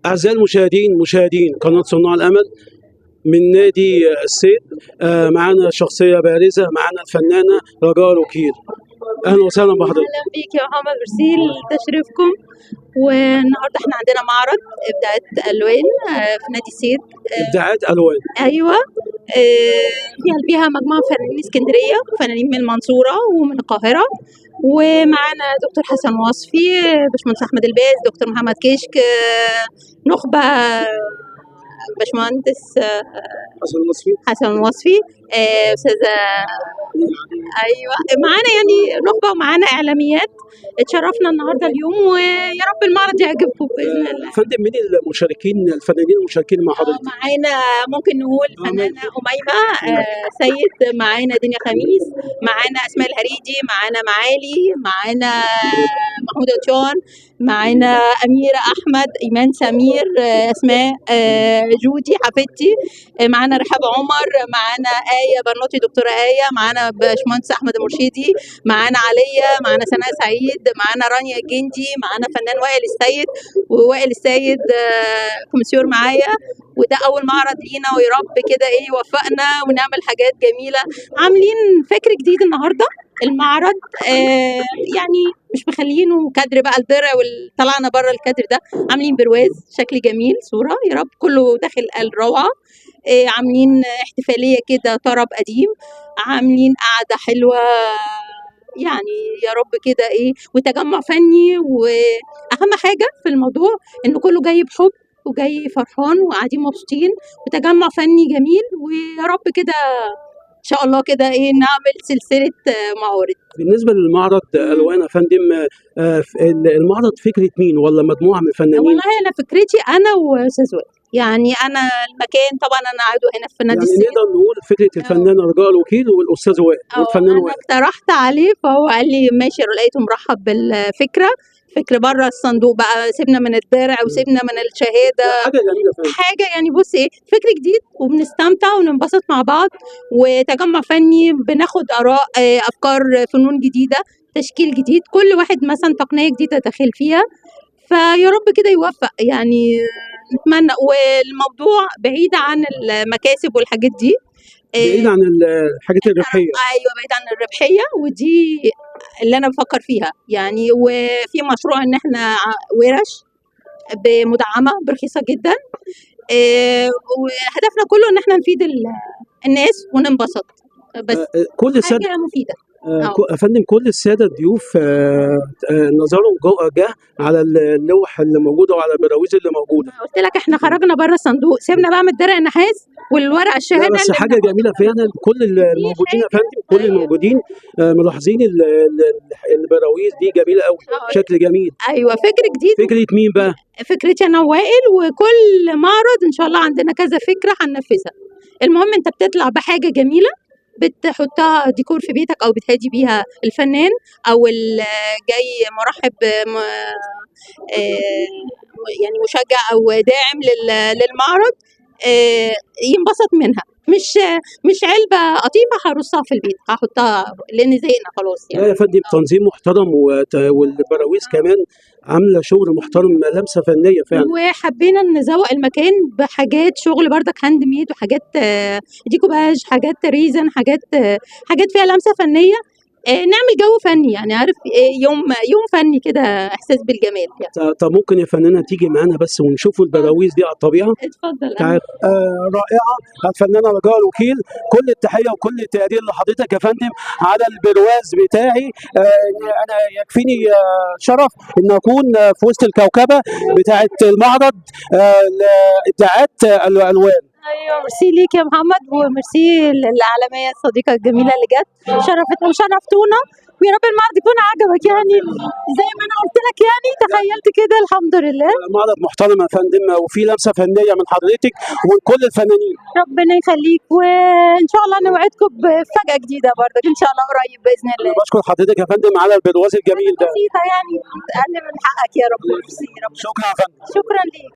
أعزائي مشاهدين قناة صناع الأمل من نادي الصيد. معانا شخصية بارزة، معانا الفنانة رجاء الوكيل. أهلا وسهلا بحضرتك. اهلا بيك يا محمد، ميرسي لتشريفكم. والنهارده احنا عندنا معرض ابداعات الوان في نادي الصيد. إبداعات ألوان. ايوه. فيها مجموعه فنانين اسكندريه، فنانين من المنصوره ومن القاهره، ومعانا دكتور حسن وصفي، باشمهندس احمد الباز، دكتور محمد كشك، نخبه، باشمهندس حسن وصفي، استاذه. ايوه معانا يعني نخبه، ومعانا اعلاميات. اتشرفنا النهارده اليوم، ويا رب المعرض يعجبكم باذن الله. فندم، مين الفنانين المشاركين مع حضرتك؟ معانا ممكن نقول فنانه اميمه سيد، معانا دنيا خميس، معانا اسماء الهريدي، معانا معالي، معانا محمود عطيان، معانا اميره احمد، ايمان سمير، اسماء، جودي حفيدتي، معانا رحاب عمر، معانا ايه برنوتي، دكتوره ايه، معانا باشمهندس احمد المرشدي، معانا عليا، معانا سناء سعيد، معانا رانيا الجندي، معانا فنان وائل السيد، ووائل السيد كومسيور معايا. وده اول معرض لينا، ويا رب كده ايه يوفقنا ونعمل حاجات جميله. عاملين فكر جديد النهارده المعرض، يعني مش مخلينه كادر بقى الدرع طلعنا بره الكادر ده، عاملين برواز شكل جميل، صوره يا رب كله داخل الروعه. عاملين احتفاليه كده طرب قديم، عاملين قعده حلوه، يعني يا رب كده ايه، وتجمع فني. واهم حاجه في الموضوع ان كله جاي بحب وجاي فرحان وقاعدين مبسوطين، وتجمع فني جميل. ويا رب كده ان شاء الله كده ايه نعمل سلسله معارض. بالنسبة للمعرض ألوان يا فندم، المعرض فكرة مين ولا مجموعة من الفنانين؟ والله انا فكرتي انا واستاذ وائل، يعني انا المكان طبعا انا قاعده هنا في نادي الصيد. يعني نقدر نقول فكرة الفنانة رجاء الوكيل والأستاذ وائل والفنان انا وائل. اقترحت عليه فهو قال لي ماشي، لقيته مرحب بالفكره، فكر بره الصندوق بقى، سيبنا من الدرع وسيبنا من الشهاده، حاجة جميلة فعلا. حاجه يعني بص ايه، فكر جديد وبنستمتع وننبسط مع بعض، وتجمع فني، بناخد اراء، افكار، فنون جديده، تشكيل جديد، كل واحد مثلا تقنيه جديده داخل فيها. فيا رب كده يوفق يعني، نتمنى. والموضوع بعيد عن المكاسب والحاجات دي، بعيد عن الحاجات الربحية. ايوه بعيد عن الربحيه، ودي اللي انا بفكر فيها يعني. وفي مشروع ان احنا ورش بمدعمه برخيصه جدا، وهدفنا كله ان احنا نفيد الناس وننبسط، بس كل سنة حاجه مفيده. يا فندم، كل الساده الضيوف نظرهم جه على اللوح اللي موجوده وعلى البراويز اللي موجوده. قلت لك احنا خرجنا بره الصندوق، سيبنا بقى من الدرع النحاس والورق الشهاده. بس حاجه جميله فعلا، كل الموجودين يا فندم، كل الموجودين ملاحظين البراويز دي جميله قوي، شكل جميل. ايوه فكر جديد. فكره مين بقى؟ فكرتي انا ووائل، وكل معرض ان شاء الله عندنا كذا فكره هننفذها. المهم انت بتطلع بحاجه جميله بتحطها ديكور في بيتك، او بتهدي بيها الفنان او جاي مرحب يعني مشجع او داعم للمعرض، ينبسط منها. مش علبه قطيفه هرصها في البيت هحطها لان زهقنا خلاص يعني. لا يا فندم، تنظيم محترم والبراويز كمان عامله شغل محترم، لمسه فنيه فعلا. وحبينا نزوق المكان بحاجات شغل بردك هاند ميد، وحاجات ديكوباج، حاجات ريزن، حاجات فيها لمسه فنيه، نعمل جو فني يعني، عارف يوم فني كده، احساس بالجمال يعني. طب ممكن يا فنانه تيجي معانا بس ونشوفوا البراويز دي على الطبيعه؟ اتفضل. رائعه الفنانه رجاء الوكيل، كل التحيه وكل التقدير لحضرتك يا فندم على البرواز بتاعي. انا يكفيني شرف ان اكون في وسط الكوكبه بتاعه المعرض لابداعات الالوان. ايوه ميرسي ليك يا محمد، وميرسي للعالميه الصديقه الجميله اللي جت شرفتونا. ويا رب المعرض يكون عجبك يعني زي ما انا قلت لك، يعني تخيلت كده. الحمد لله معرض محترم يا فندم، وفي لمسه فنيه من حضرتك ومن كل الفنانين. ربنا يخليك، وان شاء الله نوعدكم بفجأة جديده برضك ان شاء الله قريب باذن الله. بشكر حضرتك يا فندم على البرواز الجميل ده. بسيطه يعني، اقل من حقك يا رب. ميرسي. شكرا يا فندم. شكرا ليك.